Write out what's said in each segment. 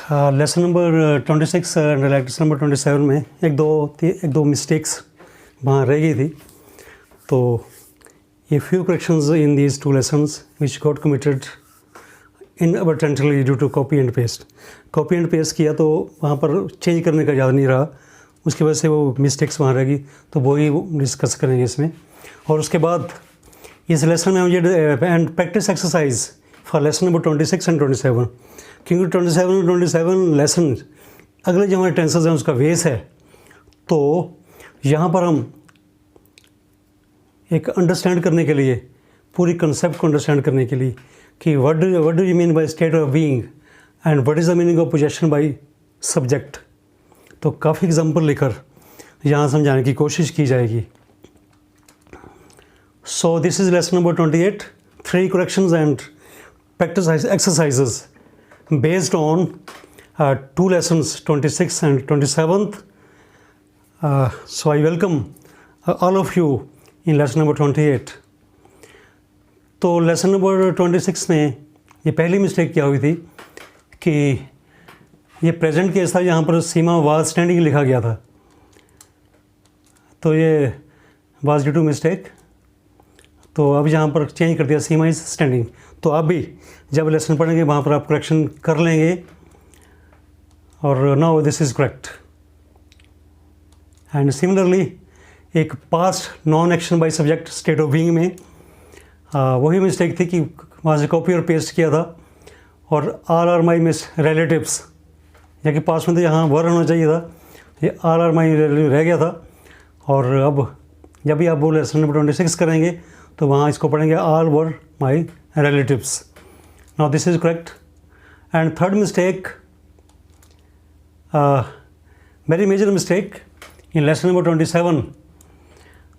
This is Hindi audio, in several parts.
Lesson number 26 and lesson number 27 में एक दो मिस्टेक्स वहाँ रह गई थी। तो ये few corrections in these two lessons which got committed inadvertently due to copy and paste. Copy and paste किया तो वहाँ पर चेंज करने का याद नहीं रहा, उसकी वजह से वो मिस्टेक्स वहाँ रह गई। तो वही डिस्कस करेंगे इसमें। और उसके बाद इस लेसन में मुझे and practice exercise for lesson number 26 and 27, क्योंकि 27 लेसन अगले जो हमारे टेंसेस हैं उसका बेस है। तो यहाँ पर हम एक अंडरस्टैंड करने के लिए, पूरी कंसेप्ट को अंडरस्टैंड करने के लिए कि what do you mean by state of being and what is the meaning of possession by subject, तो काफ़ी एग्जांपल लेकर यहाँ समझाने की कोशिश की जाएगी। So this is lesson number 28, 3 corrections and practice exercises based on 2 lessons 26 and 27th. So I welcome all of you in lesson number 28. तो लेसन नंबर 26 में ये पहली मिस्टेक क्या हुई थी कि ये प्रेजेंट केस था, यहाँ पर सीमा वाज स्टैंडिंग लिखा गया था। तो ये वाज ड्यू टू मिस्टेक, तो अब यहाँ पर चेंज कर दिया, सीमा इज़ स्टैंडिंग। तो आप भी जब लेसन पढ़ेंगे वहाँ पर आप करेक्शन कर लेंगे। और now this is correct. And similarly एक past non action by subject state of being में वही मिस्टेक थी कि वहाँ से कॉपी और पेस्ट किया था और are are my miss relatives, या कि पास्ट में तो यहाँ वर होना चाहिए था, ये आर आर माई रह गया था। और अब जब भी आप वो लेसन नंबर 26 करेंगे तो वहाँ इसको पढ़ेंगे are were my relatives. Now this is correct. And third mistake, very major mistake in lesson number 27।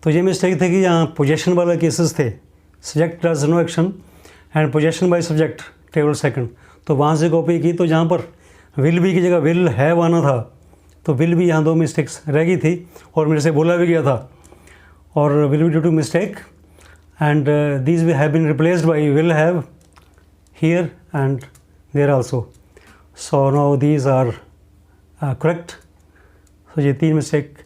तो ये मिस्टेक थे कि यहाँ पोजेशन वाला केसेस थे, subject does no action and possession by subject table second. तो वहाँ से कॉपी की, तो जहाँ पर विल बी की जगह विल हैव आना था, तो विल बी यहाँ 2 मिस्टेक्स रह गई थी और मेरे से बोला भी गया था। और will be due to mistake and these we have been replaced by will have here and there also. So now these are correct. तो ये 3 मिस्टेक,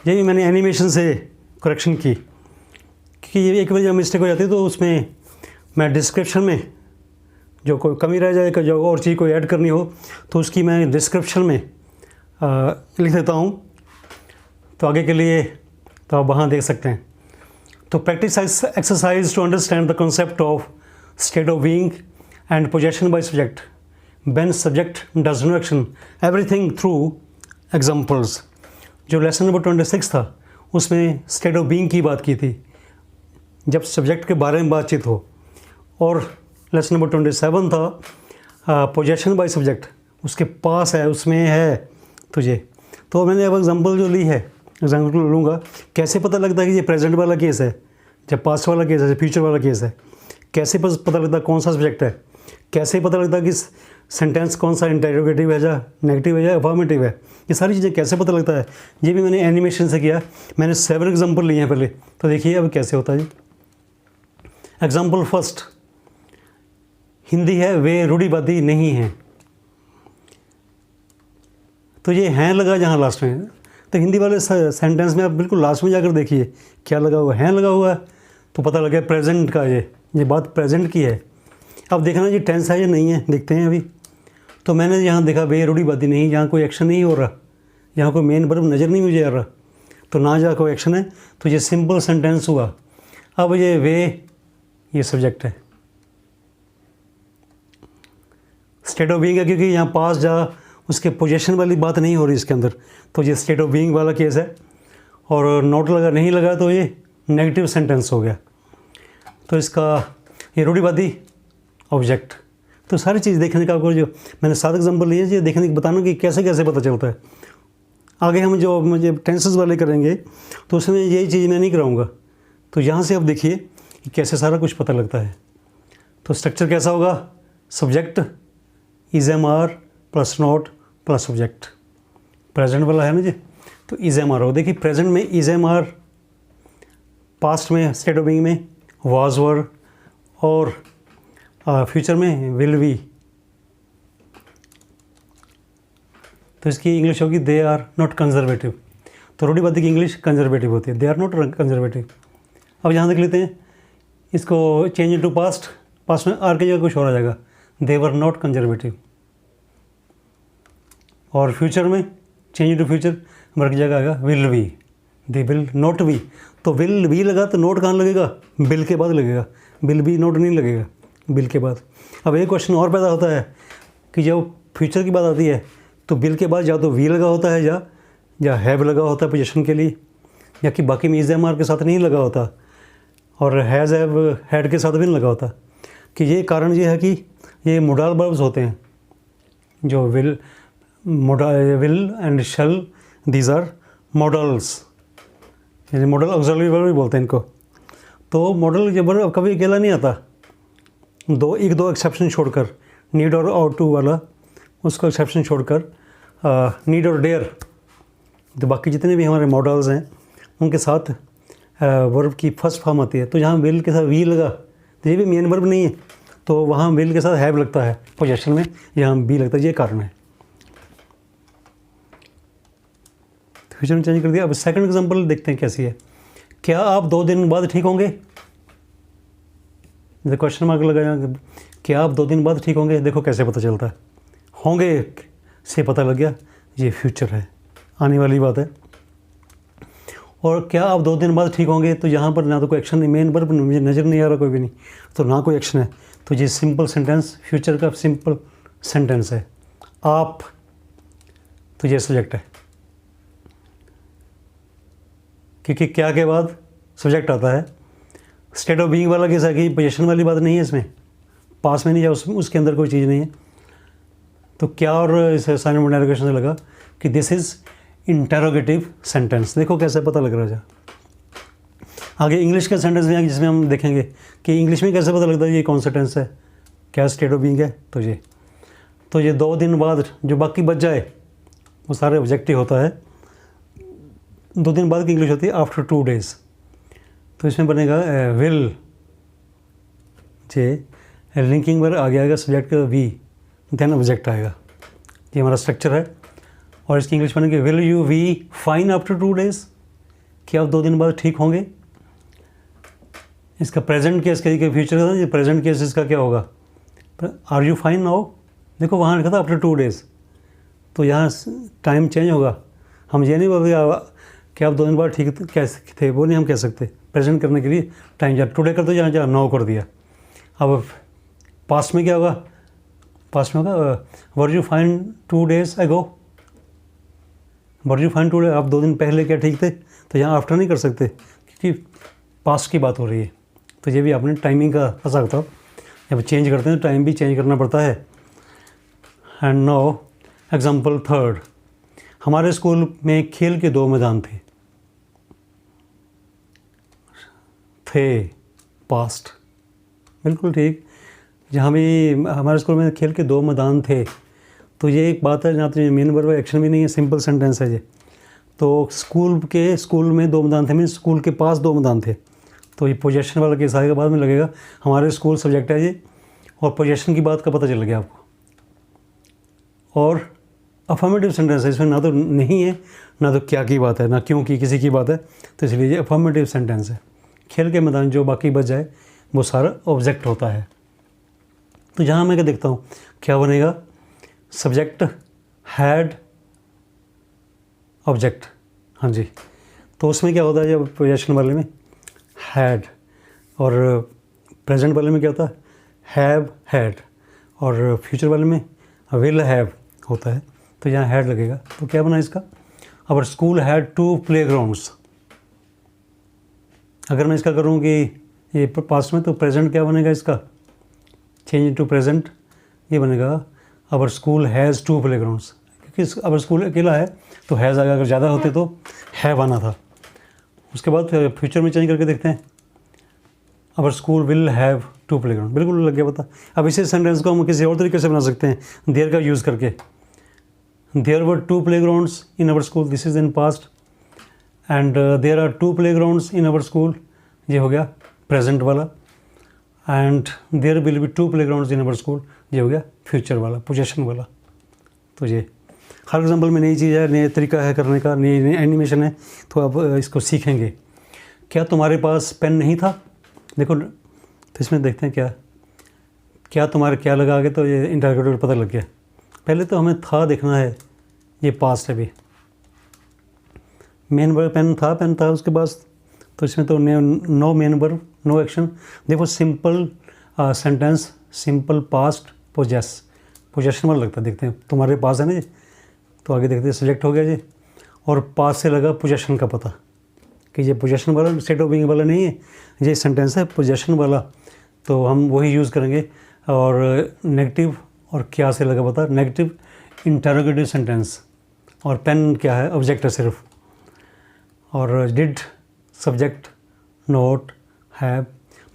ये भी मैंने एनिमेशन से करेक्शन की, क्योंकि ये एक बार जब मिस्टेक हो जाती है तो उसमें मैं डिस्क्रिप्शन में जो कोई कमी रह जाए, जो और चीज़ कोई ऐड करनी हो तो उसकी मैं डिस्क्रिप्शन में लिख देता हूँ। तो आगे के लिए तो आप वहाँ देख सकते हैं। तो practice exercise to understand the concept of state of being and possession by subject when subject does no action, everything through examples. जो लेसन नंबर 26 था उसमें स्टेट ऑफ बीइंग की बात की थी, जब सब्जेक्ट के बारे में बातचीत हो। और लेसन नंबर 27 था पोजेशन बाय सब्जेक्ट, उसके पास है, उसमें है तुझे। तो मैंने अब एग्जांपल जो ली है, एग्जांपल लूँगा। कैसे पता लगता है कि ये प्रेजेंट वाला केस है, जब पास्ट वाला केस है, फ्यूचर वाला केस है? कैसे पता लगता है कौन सा सब्जेक्ट है? कैसे पता लगता है कि सेंटेंस कौन सा इंटरोगेटिव है या नेगेटिव है या अफर्मेटिव है? ये सारी चीज़ें कैसे पता लगता है? ये भी मैंने एनिमेशन से किया। मैंने 7 एग्जाम्पल लिए हैं पहले, तो देखिए अब कैसे होता है जी। एग्जाम्पल फर्स्ट, हिंदी है वे रूढ़िवादी नहीं हैं। तो ये हैं लगा जहाँ लास्ट में, तो हिंदी वाले सेंटेंस में आप बिल्कुल लास्ट में जाकर देखिए क्या लगा हुआ है, हैं लगा हुआ है, तो पता लगे प्रेजेंट का, ये बात प्रेजेंट की है। अब देखना जी टेंस है या नहीं है, देखते हैं अभी। तो मैंने यहाँ देखा वे रूढ़िवादी नहीं, यहाँ कोई एक्शन नहीं हो रहा, यहाँ कोई मेन वर्ब नज़र नहीं मुझे आ रहा, तो ना जहाँ कोई एक्शन है, तो ये सिंपल सेंटेंस हुआ। अब ये वे, ये सब्जेक्ट है, स्टेट ऑफ बीइंग है, क्योंकि यहाँ पास जा उसके पोजीशन वाली बात नहीं हो रही इसके अंदर, तो ये स्टेट ऑफ बीइंग वाला केस है। और नोट लगा नहीं लगा तो ये नेगेटिव सेंटेंस हो गया। तो इसका ये रूढ़िवादी ऑब्जेक्ट। तो सारी चीज़ देखने का आपको जो मैंने 7 एग्जाम्पल लिए, ये देखने बताना कि कैसे कैसे पता चलता है। आगे हम जो मुझे टेंसेस वाले करेंगे तो उसमें यही चीज़ मैं नहीं कराऊँगा। तो यहाँ से आप देखिए कि कैसे सारा कुछ पता लगता है। तो स्ट्रक्चर कैसा होगा? Subject is am are plus not plus subject, present वाला है ना जी, तो इज एम आर हो। देखिए प्रेजेंट में इज एम आर, पास्ट में स्टेट ऑफ बीइंग में वाज वर, और फ्यूचर में विल बी। तो इसकी इंग्लिश होगी दे आर नॉट कंजर्वेटिव। तो रूढ़िवादी की इंग्लिश कंजर्वेटिव होती है, दे आर नॉट कंजर्वेटिव। अब यहाँ देख लेते हैं इसको चेंज इनटू पास्ट, पास्ट में आर की जगह कुछ और आ जाएगा, दे वर नॉट कंजर्वेटिव। और फ्यूचर में चेंज इनटू फ्यूचर वर्ग की जगह आएगा will be, they will not be. तो विल बी लगा तो नोट कहाँ लगेगा, बिल के बाद लगेगा, बिल बी नोट नहीं लगेगा, बिल के बाद। अब एक क्वेश्चन और पैदा होता है कि जब फ्यूचर की बात आती है तो बिल के बाद या तो वी लगा होता है या हैव लगा होता है पोजीशन के लिए, या कि बाकी में इज एम आर के साथ नहीं लगा होता और हैज़ हैव हैड के साथ भी नहीं लगा होता। कि ये कारण ये है कि ये मोडाल वर्ब्स होते हैं, जो will and shall, these are modals, यानी मॉडल ऑक्सिलरी वर्ब भी बोलते हैं इनको। तो मॉडल ये वर्ब कभी अकेला नहीं आता, एक दो एक्सेप्शन छोड़कर, नीड और आउट टू वाला उसको एक्सेप्शन छोड़कर, नीड और डेयर, तो बाकी जितने भी हमारे मॉडल्स हैं उनके साथ वर्ब की फर्स्ट फॉर्म आती है। तो जहाँ विल के साथ वी लगा तो ये भी मेन वर्ब नहीं है, तो वहाँ विल के साथ हैव लगता है पोजेशन में, यहाँ बी लगता है, ये कारण है। तो फ्यूचर में चेंज कर दिया। अब सेकंड एग्जांपल देखते हैं कैसी है। क्या आप 2 दिन बाद ठीक होंगे, क्वेश्चन मार्क लगाया, क्या आप 2 दिन बाद ठीक होंगे। देखो कैसे पता चलता है, होंगे से पता लग गया ये फ्यूचर है, आने वाली बात है। और क्या आप 2 दिन बाद ठीक होंगे, तो यहाँ पर ना तो कोई एक्शन नहीं, मेन वर्ब मुझे नज़र नहीं आ रहा कोई भी नहीं, तो ना कोई एक्शन है, तो ये सिंपल सेंटेंस फ्यूचर का सिंपल सेंटेंस है। आप, तो ये सब्जेक्ट है, क्योंकि क्या के बाद सब्जेक्ट आता है। स्टेट ऑफ बीइंग वाला कैसा कि पोजीशन वाली बात नहीं है, इसमें पास में नहीं जाए, उसके अंदर कोई चीज़ नहीं है। तो क्या और इस साइन ऑफ इंटरोगेशन से लगा कि दिस इज़ इंटरोगेटिव सेंटेंस। देखो कैसे पता लग रहा है। आगे इंग्लिश का सेंटेंस भी है जिसमें हम देखेंगे कि इंग्लिश में कैसे पता लगता है ये कौन सा टेंस है, क्या स्टेट ऑफ बीइंग है। तो ये 2 दिन बाद जो बाकी बच जाए वो सारे ऑब्जेक्टिव होता है। 2 दिन बाद की इंग्लिश होती है आफ्टर 2 डेज। तो इसमें बनेगा विल, जे लिंकिंग पर आ गया सब्जेक्ट का वी, देन ऑब्जेक्ट आएगा। ये हमारा स्ट्रक्चर है। और इसकी इंग्लिश बनेगी will you we fine after 2 days, क्या आप 2 दिन बाद ठीक होंगे। इसका प्रेजेंट केस के फ्यूचर का, ये प्रेजेंट केस इसका क्या होगा, आर यू फाइन नाउ। देखो वहाँ लिखा था आफ्टर 2 डेज, तो यहाँ टाइम चेंज होगा। हम ये नहीं बोलते कि आप 2 दिन बाद ठीक कैसे थे, वो नहीं हम कह सकते। प्रेजेंट करने के लिए टाइम जहाँ टुडे कर दो, जहाँ नाउ कर दिया। अब पास्ट में क्या होगा, पास्ट में होगा were you fine 2 days ago, were you fine 2 days, आप 2 दिन पहले क्या ठीक थे। तो यहाँ आफ्टर नहीं कर सकते क्योंकि पास्ट की बात हो रही है। तो ये भी आपने टाइमिंग का फंसा होता, जब चेंज करते हैं तो टाइम भी चेंज करना पड़ता है। एंड नाउ एग्जाम्पल थर्ड, हमारे स्कूल में खेल के 2 मैदान थे पास्ट, बिल्कुल ठीक। जहाँ भी हमारे स्कूल में खेल के 2 मैदान थे, तो ये एक बात है जहाँ तो मेन वर्ब एक्शन भी नहीं है, सिंपल सेंटेंस है ये। तो स्कूल में 2 मैदान थे, मीन स्कूल के पास 2 मैदान थे। तो ये पोजेशन वाला केस आएगा, बाद में लगेगा हमारे स्कूल सब्जेक्ट है ये, और पोजेशन की बात का पता चल गया आपको। और अफर्मेटिव सेंटेंस है, इसमें ना तो नहीं है ना तो क्या की बात है, ना क्यों की किसी की बात है, तो इसलिए ये अफर्मेटिव सेंटेंस है। खेल के मैदान जो बाकी बच जाए वो सारा ऑब्जेक्ट होता है। तो जहाँ मैं क्या देखता हूँ, क्या बनेगा, सब्जेक्ट हैड ऑब्जेक्ट, हाँ जी। तो उसमें क्या होता है जब पोजेशन वाले में हैड, और प्रेजेंट वाले में क्या होता है हैव हैड, और फ्यूचर वाले में विल हैव होता है। तो यहाँ हैड लगेगा। तो क्या बना इसका, अवर स्कूल हैड 2 प्लेग्राउंड्स। अगर मैं इसका करूँ कि ये पास्ट में, तो प्रेजेंट क्या बनेगा इसका, चेंज टू प्रेजेंट, ये बनेगा अवर स्कूल हैज़ 2 प्लेग्राउंड्स। क्योंकि अवर स्कूल अकेला है तो हैज़ आएगा, अगर ज़्यादा होते तो हैव आना था। उसके बाद फ्यूचर में चेंज करके देखते हैं, अवर स्कूल विल हैव 2 प्लेग्राउंड, बिल्कुल लग गया पता। अब इसी सेंटेंस को हम किसी और तरीके से बना सकते हैं, देयर का यूज़ करके। There were 2 playgrounds in our school, this is in past, and there are 2 playgrounds in our school, ये हो गया प्रेजेंट वाला। And there will be 2 playgrounds in our school, ये हो गया फ्यूचर वाला, पोजेशन वाला। तो ये हर एग्जाम्पल में नई चीज़ है, नया तरीका है करने का, नई एनिमेशन है, तो आप इसको सीखेंगे। क्या तुम्हारे पास पेन नहीं था? देखो तो इसमें देखते हैं क्या तुम्हारे क्या लगा आगे, तो ये इंटररोगेटिव पता लग गया। पहले तो हमें था देखना है, ये पास्ट है भी। मेन वर्ब पेन था उसके पास, तो इसमें तो no main verb, no action. देखो simple sentence, simple past, possession वाला लगता है। देखते हैं तुम्हारे पास है ना जी, तो आगे देखते हैं सब्जेक्ट हो गया जी, और पास से लगा पोजेशन का पता कि ये पोजेशन वाला, स्टेट ऑफ बीइंग वाला नहीं है, ये सेंटेंस है पोजेशन वाला, तो हम वही यूज़ करेंगे। और नेगेटिव और क्या से लगा पता, नेगेटिव इंटरोगेटिव सेंटेंस, और पेन क्या है, ऑब्जेक्ट है सिर्फ। और डिड, सब्जेक्ट, नोट, हैव।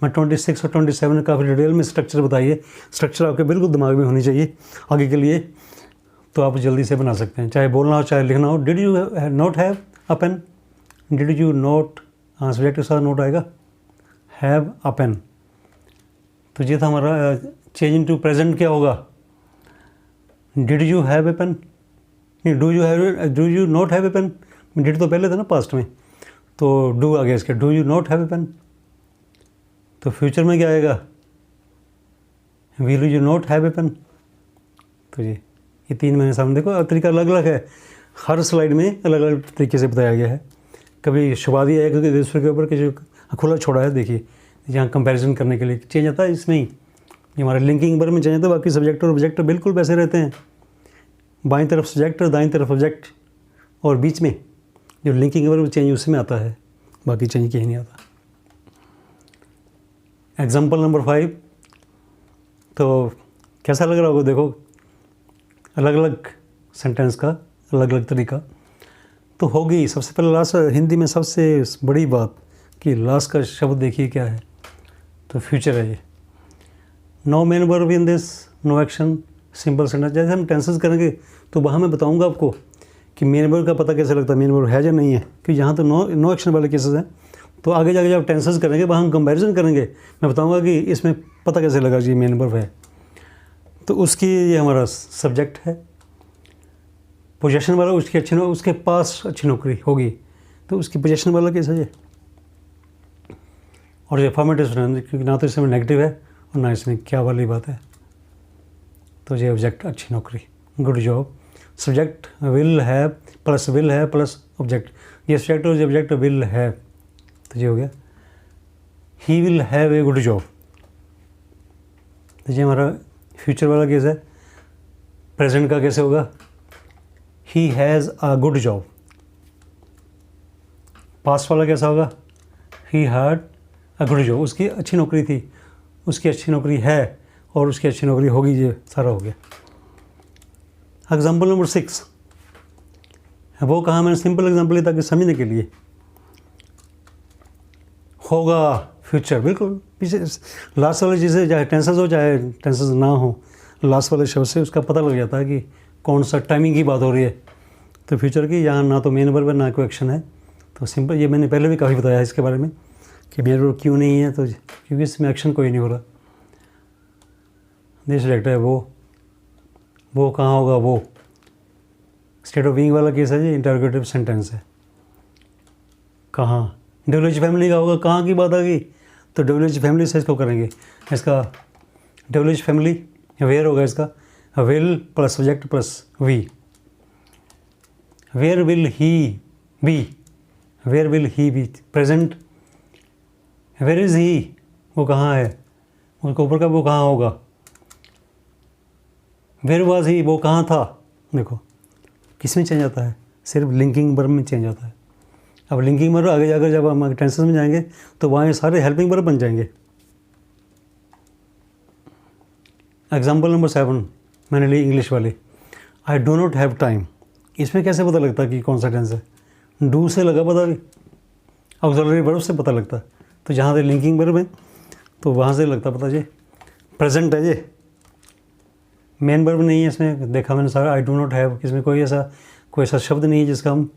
मैं 26 और 27 में काफ़ी डिटेल में स्ट्रक्चर बताइए, स्ट्रक्चर आपके बिल्कुल दिमाग में होनी चाहिए आगे के लिए, तो आप जल्दी से बना सकते हैं, चाहे बोलना हो चाहे लिखना हो। Did you not have a pen, did you not, हाँ सब्जेक्ट के साथ नोट आएगा, हैव अ पेन। तो ये था हमारा चेंज इन टू प्रेजेंट। क्या होगा, did you have a pen, नहीं do you not have a pen. Did तो पहले था ना पास्ट में, तो डू आ गया इसके, do you not have a pen. तो फ्यूचर में क्या आएगा, will you not have a pen. तो ये 3 महीने सामने देखो, तरीका अलग अलग है, हर स्लाइड में अलग अलग तरीके से बताया गया है। कभी शुरुआत ही है क्योंकि दूसरे के ऊपर किसी खुला छोड़ा है, देखिए यहाँ कंपैरिजन करने के लिए चेंज आता है इसमें ही। ये हमारे लिंकिंग वर्ब में चेंज आता है, बाकी सब्जेक्ट और ऑब्जेक्ट बिल्कुल वैसे रहते हैं, बाईं तरफ सब्जेक्ट और दाईं तरफ ऑब्जेक्ट, और बीच में जो लिंकिंग वर्ब चेंज उसमें आता है, बाकी चेंज कहीं नहीं आता। एग्जाम्पल नंबर 5, तो कैसा लग रहा होगा, देखो अलग अलग सेंटेंस का अलग अलग तरीका तो होगी। सबसे पहले लास्ट, हिंदी में सबसे बड़ी बात कि लास्ट का शब्द देखिए क्या है, तो फ्यूचर है ये। No main verb in this, no action, simple sentence. जैसे हम टेंसेस करेंगे तो वहाँ मैं बताऊँगा आपको कि मेन वर्ब का पता कैसे लगता है, मेन वर्ब है या नहीं है, कि यहाँ तो नो एक्शन वाले केसेस हैं। तो आगे जाके जब टेंसेस करेंगे वहाँ हम कंपैरिजन करेंगे, मैं बताऊँगा कि इसमें पता कैसे लगा जी मेन वर्ब है। तो उसकी ये हमारा सब्जेक्ट है, पोजेशन वाला उसके पास अच्छी नौकरी होगी, तो उसकी पोजेशन वाला केस है ये। और ये फॉर्मेटिव सेंटेंस, क्योंकि ना तो इसमें नेगेटिव है और ना इसमें क्या वाली बात है, तो ये ऑब्जेक्ट अच्छी नौकरी, good job. Subject will have plus object, ये सब्जेक्ट और ऑब्जेक्ट विल हैव, तो ये हो गया he will have a good job. तो ये हमारा फ्यूचर वाला केस है। प्रेजेंट का कैसे होगा, he has a good job. Past वाला कैसा होगा, he had a good job, उसकी अच्छी नौकरी थी, उसकी अच्छी नौकरी है और उसकी अच्छी नौकरी होगी, ये सारा हो गया। एग्जाम्पल नंबर 6, वो कहा मैंने सिंपल एग्जाम्पल है ताकि समझने के लिए। होगा फ्यूचर, बिल्कुल पीछे लास्ट वाली चीज़ें, चाहे टेंसेस हो चाहे टेंसेस ना हो, लास्ट वाले शब्द से उसका पता लग जाता है कि कौन सा टाइमिंग की बात हो रही है। तो फ्यूचर की यहाँ ना तो मेन वर्ब है ना कोई एक्शन है, तो सिंपल, ये मैंने पहले भी काफ़ी बताया है इसके बारे में कि मेन वर्ब क्यों नहीं है, तो क्योंकि इसमें एक्शन कोई नहीं हो रहा। दिस सब्जेक्ट है वो कहाँ होगा, वो स्टेट ऑफ बीइंग वाला केस है जी, इंटरोगेटिव सेंटेंस है। कहाँ, WH फैमिली का होगा, कहाँ की बात आ गई, तो WH फैमिली से इसको करेंगे। इसका WH फैमिली वेयर होगा, इसका will plus subject plus V. Where will he be, where will he be, present where is he, वो कहाँ है, उसके ऊपर का वो कहाँ होगा। वेयर वाज ही, वो कहाँ था। देखो किस में चेंज आता है, सिर्फ लिंकिंग वर्ब में चेंज आता है। अब लिंकिंग वर्ब आगे जाकर जब हम टेंसेस में जाएंगे तो वहाँ ये सारे हेल्पिंग वर्ब बन जाएंगे। एग्जाम्पल नंबर 7 मैंने ली इंग्लिश वाली, I do not have time. इसमें कैसे पता लगता कि कौन सा टेंस है, डू से लगा पता भी, ऑक्सिलरी वर्ब से पता लगता। तो जहाँ से लिंकिंग वर्ब है तो वहाँ से लगता पता, ये प्रेजेंट है, ये मेन वर्ब नहीं है इसमें। देखा मैंने सारा, आई डू नॉट हैव, इसमें कोई ऐसा शब्द नहीं है जिसका हम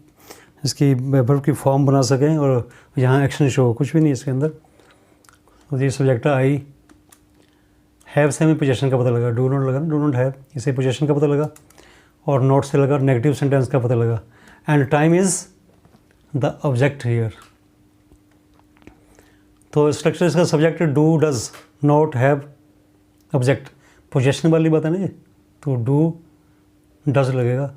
इसकी वर्ब की फॉर्म बना सकें और यहाँ एक्शन शो, कुछ भी नहीं इसके अंदर। तो ये सब्जेक्ट आई, हैव से हमें पोजेशन का पता लगा, डू नॉट लगा, डू नॉट हैव, इसे पोजेशन का पता लगा। और नोट से लगा नेगेटिव सेंटेंस का पता लगा। And time is the object here. तो स्ट्रक्चर इसका subject do does not have object, possession वाली बात है ना ये, तो डू डज लगेगा।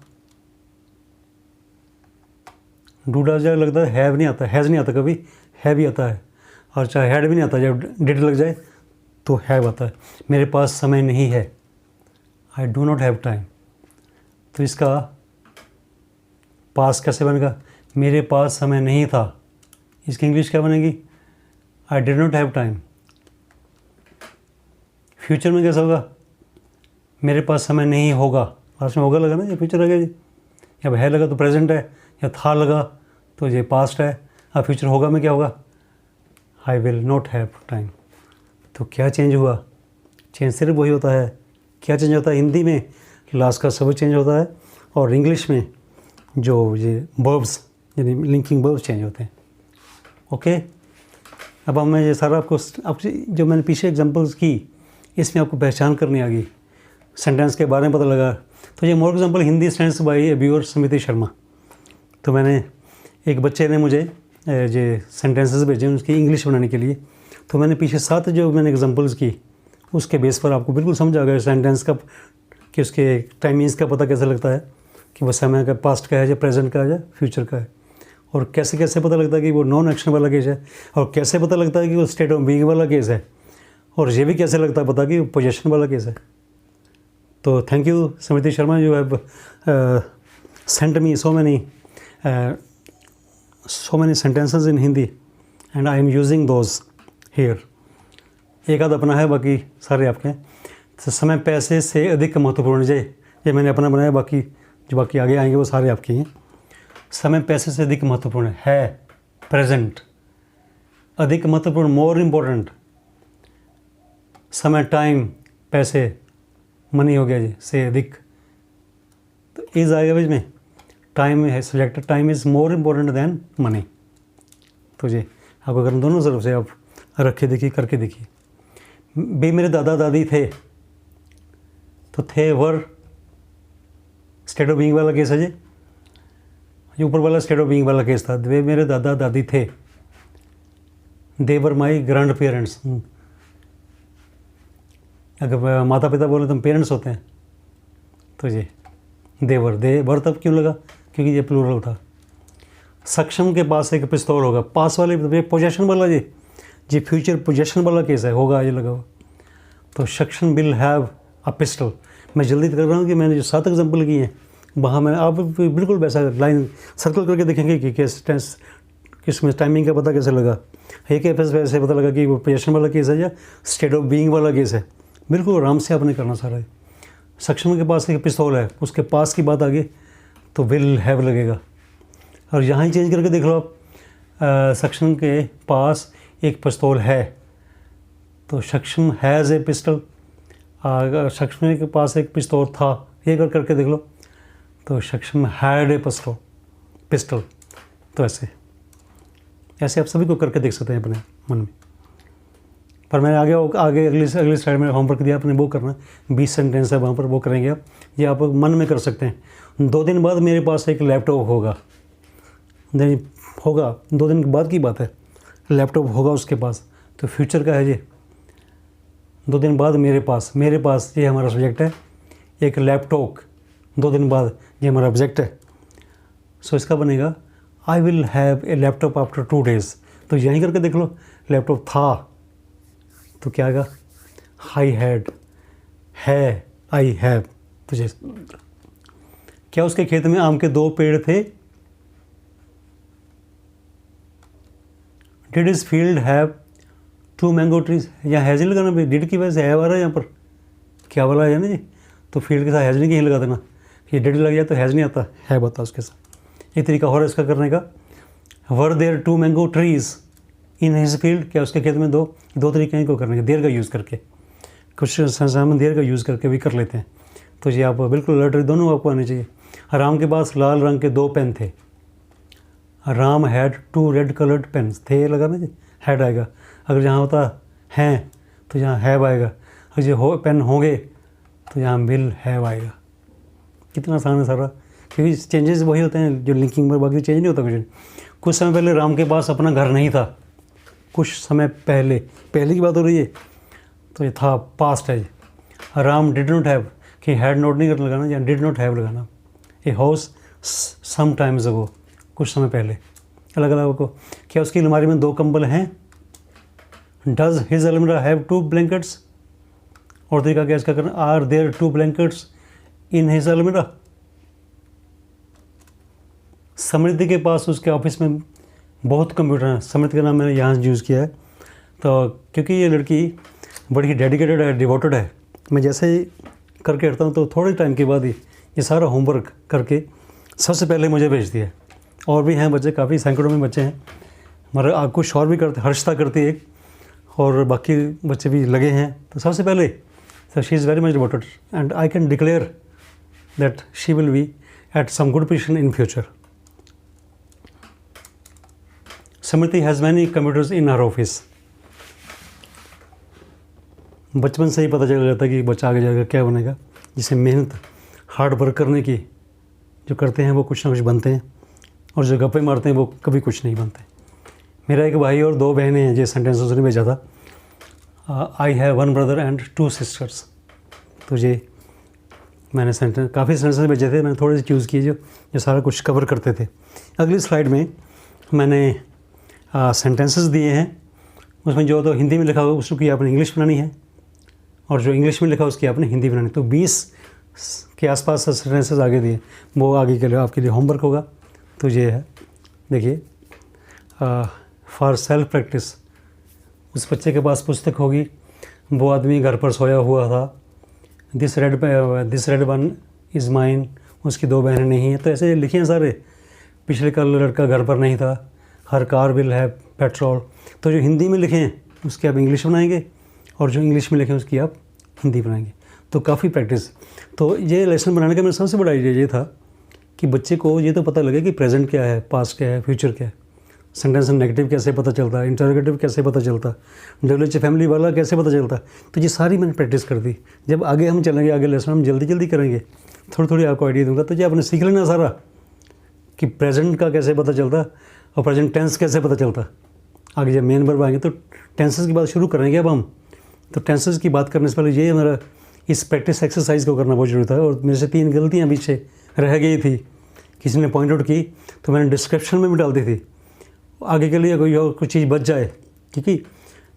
डू डज लगता है, हैव नहीं आता, हैज़ नहीं आता कभी, हैव ही आता है। और चाहे हैड भी नहीं आता, जब डिड लग जाए तो हैव आता है। मेरे पास समय नहीं है, I do not have time. तो इसका पास कैसे बनेगा, मेरे पास समय नहीं था। इसकी इंग्लिश क्या बनेगी, I did not have time. Future में कैसा होगा, मेरे पास समय नहीं होगा। लास्ट में होगा लगा ना, ये फ्यूचर लगा जी। अब है लगा तो प्रेजेंट है, या था लगा तो ये पास्ट है। अब फ्यूचर होगा में क्या होगा, I will not have time. तो क्या चेंज हुआ, चेंज सिर्फ वही होता है। क्या चेंज होता है, हिंदी में लास्ट का सब चेंज होता है, और इंग्लिश में जो ये वर्ब्स यानी लिंकिंग वर्ब्स चेंज होते हैं। ओके, अब मैं ये सारा आपको जो मैंने पीछे एग्जांपल्स की, इसमें आपको पहचान करनी आ गई, सेंटेंस के बारे में पता लगा। तो ये more example Hindi sentence by viewer Smriti Sharma. तो मैंने एक बच्चे ने मुझे ये सेंटेंसेस भेजे उसकी इंग्लिश बनाने के लिए। तो मैंने पीछे 7 जो मैंने एग्जांपल्स की, उसके बेस पर आपको बिल्कुल समझ आ गया सेंटेंस का कि उसके टाइमिंग्स का पता कैसे लगता है कि वो समय का पास्ट का है या प्रेजेंट का है या फ्यूचर का है, और कैसे कैसे पता लगता है कि वो नॉन एक्शन वाला केस है, और कैसे पता लगता है कि वो स्टेट ऑफ बीइंग वाला केस है, और ये भी कैसे लगता है पता कि वो पोजेशन वाला केस है। तो thank you Smriti Sharma, you have sent me so many sentences in Hindi and I am using those here। एक आध अपना है, बाकी सारे आपके हैं। तो समय पैसे से अधिक महत्वपूर्ण, ये मैंने अपना बनाया, बाकी जो बाकी आगे आएंगे वो सारे आपके हैं। समय पैसे से अधिक महत्वपूर्ण है, प्रेजेंट। अधिक महत्वपूर्ण, मोर इम्पोर्टेंट। समय, टाइम, पैसे, मनी हो गया जी, से अधिक। तो इज आएगा बीच में, टाइम है subject, time is more important than money. तो जी आपको अगर दोनों तरफ से आप रखे देखिए, करके देखिए। भी मेरे दादा दादी थे, तो थे वर स्टेट ऑफ बीइंग वाला केस है जी, ये ऊपर वाला स्टेट ऑफ बीइंग वाला केस था। वे मेरे दादा दादी थे, दे वर माई ग्रैंड पेरेंट्स। अगर माता पिता बोले तो पेरेंट्स होते हैं, तो जी देवर, दे वर तब क्यों लगा, क्योंकि ये प्लूरल था। सक्षम के पास एक पिस्तौल होगा, पास वाले पोजेशन वाला जी फ्यूचर पोजेशन वाला केस है, होगा ये लगा हुआ। तो सक्षम विल हैव अ पिस्टल। मैं जल्दी कर रहा हूँ कि मैंने जो 7 एग्जाम्पल किए हैं, वहाँ मैं आप बिल्कुल वैसा लाइन सर्कल करके देखेंगे कि किस में टाइमिंग का पता कैसे लगा, एक वैसे पता लगा कि वो पोजेशन वाला केस है या स्टेट ऑफ बीइंग वाला केस है। बिल्कुल आराम से आपने करना सारा है। सक्षम के पास एक पिस्तौल है, उसके पास की बात आगे तो विल हैव लगेगा। और यहाँ ही चेंज करके देख लो आप, सक्षम के पास एक पिस्तौल है, तो सक्षम हैज़ ए पिस्टल। अगर सक्षम के पास एक पिस्तौल था, ये करके देख लो, तो सक्षम हैड ए पिस्टल। तो ऐसे आप सभी को करके देख सकते हैं अपने मन में। पर मैंने आगे अगली स्लाइड में होमवर्क दिया, अपने वो करना 20 सेंटेंस है वहाँ पर, वो करेंगे आप। ये आप मन में कर सकते हैं। 2 दिन बाद मेरे पास एक लैपटॉप होगा, नहीं होगा 2 दिन के बाद की बात है, लैपटॉप होगा उसके पास, तो फ्यूचर का है ये। 2 दिन बाद मेरे पास ये हमारा सब्जेक्ट है, एक लैपटॉप 2 दिन बाद ये हमारा ऑब्जेक्ट है। सो इसका बनेगा I will have a laptop after 2 days। तो यहीं करके देख लो, लैपटॉप था तो क्या आएगा, आई हैड, है आई हैव। तो जैसे क्या उसके खेत में आम के 2 पेड़ थे, did is field have 2 mango trees. यहाँ हैज नहीं लगाना भाई, डिड की वजह से हैव आ रहा है यहाँ पर, क्या वाला है ना जी, तो फील्ड के साथ हैज नहीं कहीं लगा देना, ये डिड लग जाए तो हैज नहीं आता, हैव आता उसके साथ। एक तरीका और इसका करने का, were there 2 mango trees in his field, क्या उसके खेत में 2 तरीके हैं को करने के, देर का यूज़ करके, कुछ संसाधन देर का यूज़ करके भी कर लेते हैं। तो ये आप बिल्कुल अलर्ट दोनों आपको आने चाहिए। राम के पास लाल रंग के 2 पेन थे, Ram had 2 red coloured pens. थे लगा ना जी, हैड आएगा। अगर जहाँ होता हैं तो यहाँ हैव आएगा, और जो पेन होंगे तो यहाँ विल हैव आएगा। कितना आसान है सारा, क्योंकि चेंजेस वही होते हैं जो लिंकिंग में, बाकी चेंज नहीं होता कुछ नहीं। कुछ समय पहले राम के पास अपना घर नहीं था, कुछ समय पहले की बात हो रही है, तो ये था, पास्ट है। राम डिड नॉट हैव, कि हैड नॉट नहीं कर लगाना, या डिड नॉट हैव लगाना। ए हाउस सम टाइम्स अगो, कुछ समय पहले। अलग अलग को, क्या उसकी अलमारी में 2 कंबल हैं? डज हिज अलमीरा हैव 2 blankets? और तरीका क्या इसका करना, are there 2 blankets in his अलमीरा? समृद्धि के पास उसके ऑफिस में बहुत कंप्यूटर हैं। समृद्धि का नाम मैंने यहाँ यूज़ किया है, तो क्योंकि ये लड़की बड़ी डेडिकेटेड है, डिवोटेड है। मैं जैसे ही करके हटता हूँ तो थोड़े टाइम के बाद ही ये सारा होमवर्क करके सबसे पहले मुझे भेजती है। और भी हैं बच्चे, काफ़ी सैकड़ों में बच्चे हैं, मगर आप कुछ और भी करते, हर्षता करती है एक, और बाकी बच्चे भी लगे हैं। तो सबसे पहले, so she is very much devoted and I can declare that she will be at some good position in future. Samriti has many computers in her office. बचपन से ही पता चल जाता है कि बच्चा आगे जाकर क्या बनेगा। जिसे मेहनत, हार्ड वर्क करने की जो करते हैं वो कुछ ना कुछ बनते हैं, और जो गप्पे मारते हैं वो कभी कुछ नहीं बनते। मेरा एक भाई और 2 बहनें हैं, जो सेंटेंस उसने भेजा था, I have 1 brother and 2 sisters। तो ये मैंने सेंटेंस, काफ़ी सेंटेंस भेजे थे, मैंने थोड़े से चूज़ किए जो सारा कुछ कवर करते थे। अगली स्लाइड में मैंने सेंटेंसेस दिए हैं, उसमें जो तो हिंदी में लिखा होगा उसकी आपने इंग्लिश बनानी है, और जो इंग्लिश में लिखा उसकी आपने हिंदी बनानी। तो 20 के आसपास सेंटेंसेस आगे दिए, वो आगे के लिए आपके लिए होमवर्क होगा। तो ये है, देखिए, फॉर सेल्फ प्रैक्टिस। उस बच्चे के पास पुस्तक होगी, वो आदमी घर पर सोया हुआ था। This red one is mine, उसकी 2 बहनें नहीं हैं। तो ऐसे लिखे हैं सारे। पिछले कल लड़का घर पर नहीं था, हर कार विल हैव पेट्रोल। तो जो हिंदी में लिखे हैं उसकी आप इंग्लिश बनाएंगे, और जो इंग्लिश में लिखे हैं उसकी आप हिंदी बनाएंगे। तो काफ़ी प्रैक्टिस। तो ये लेसन बनाने का मेरा सबसे बड़ा आइडिया ये था कि बच्चे को ये तो पता लगे कि प्रेजेंट क्या है, पास्ट क्या है, फ्यूचर क्या है। सेंटेंस नेगेटिव कैसे पता चलता है, इंटरोगेटिव कैसे पता चलता, WH फैमिली वाला कैसे पता चलता। तो ये सारी मैंने प्रैक्टिस कर दी। जब आगे हम चलेंगे, आगे लेसन हम जल्दी करेंगे, थोड़ी थोड़ी आपको आइडिया दूंगा। तो ये आपने सीख लेना सारा कि प्रेजेंट का कैसे पता चलता और प्रेजेंट टेंस कैसे पता चलता। आगे जब मेन वर्ब आएंगे तो टेंसेस की बात शुरू करेंगे अब हम। तो टेंसेस की बात करने से पहले ये मेरा इस प्रैक्टिस एक्सरसाइज को करना बहुत जरूरी था। और मेरे से 3 गलतियाँ पीछे रह गई थी, किसी ने पॉइंट आउट की तो मैंने डिस्क्रिप्शन में भी डाल दी थी, आगे के लिए कोई और कुछ चीज़ बच जाए। क्योंकि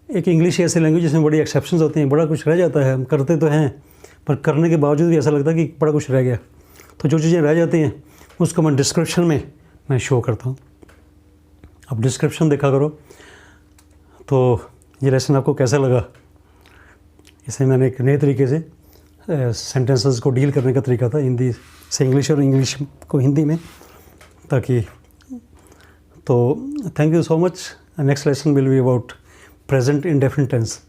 एक इंग्लिश ऐसी लैंग्वेज जिसमें बड़ी एक्सेप्शंस होती हैं, बड़ा कुछ रह जाता है। हम करते तो हैं, पर करने के बावजूद भी ऐसा लगता है कि बड़ा कुछ रह गया। तो जो चीज़ें रह जाती हैं उसको मैं डिस्क्रिप्शन में मैं शो करता हूँ। अब डिस्क्रिप्शन देखा करो। तो ये लेसन आपको कैसा लगा? इसे मैंने एक नए तरीके से सेंटेंसेस को डील करने का तरीका था, हिंदी से इंग्लिश और इंग्लिश को हिंदी में, ताकि। तो thank you so much. Next lesson will be about present indefinite tense.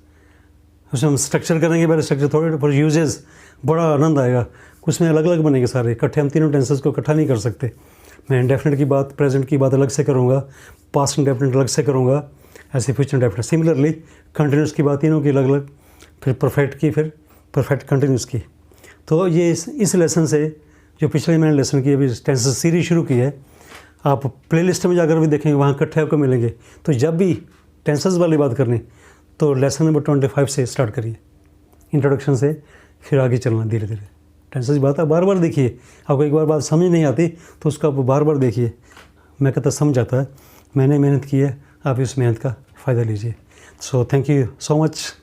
उसमें हम स्ट्रक्चर करेंगे, पहले स्ट्रक्चर थोड़े पर यूजेस, बड़ा आनंद आएगा। उसमें अलग अलग बनेंगे सारे, इकट्ठे हम तीनों टेंसेस को इकट्ठा नहीं कर सकते। मैं इंडेफिनिट की बात, प्रेजेंट की बात अलग से करूँगा, पास्ट इंडेफिनिट अलग से करूँगा, ऐसे फ्यूचर इंडेफिनिट। सिमिलरली कंटिन्यूस की बात तीनों की अलग अलग, फिर परफेक्ट की, फिर परफेक्ट कंटिन्यूस की। तो ये इस लेसन से, जो पिछले मैंने लेसन की अभी टेंसेस सीरीज शुरू की है, आप प्लेलिस्ट में जाकर भी देखेंगे, वहाँ इकट्ठे आपको मिलेंगे। तो जब भी टेंसेस वाली बात करनी तो लेसन नंबर 25 से स्टार्ट करिए, इंट्रोडक्शन से, फिर आगे चलना धीरे धीरे। टेंसेस बात आप बार बार देखिए। आपको एक बार बात समझ नहीं आती तो उसको आप बार बार देखिए। मैं कहता समझ आता है, मैंने मेहनत की है, आप इस मेहनत का फ़ायदा लीजिए। So thank you so much.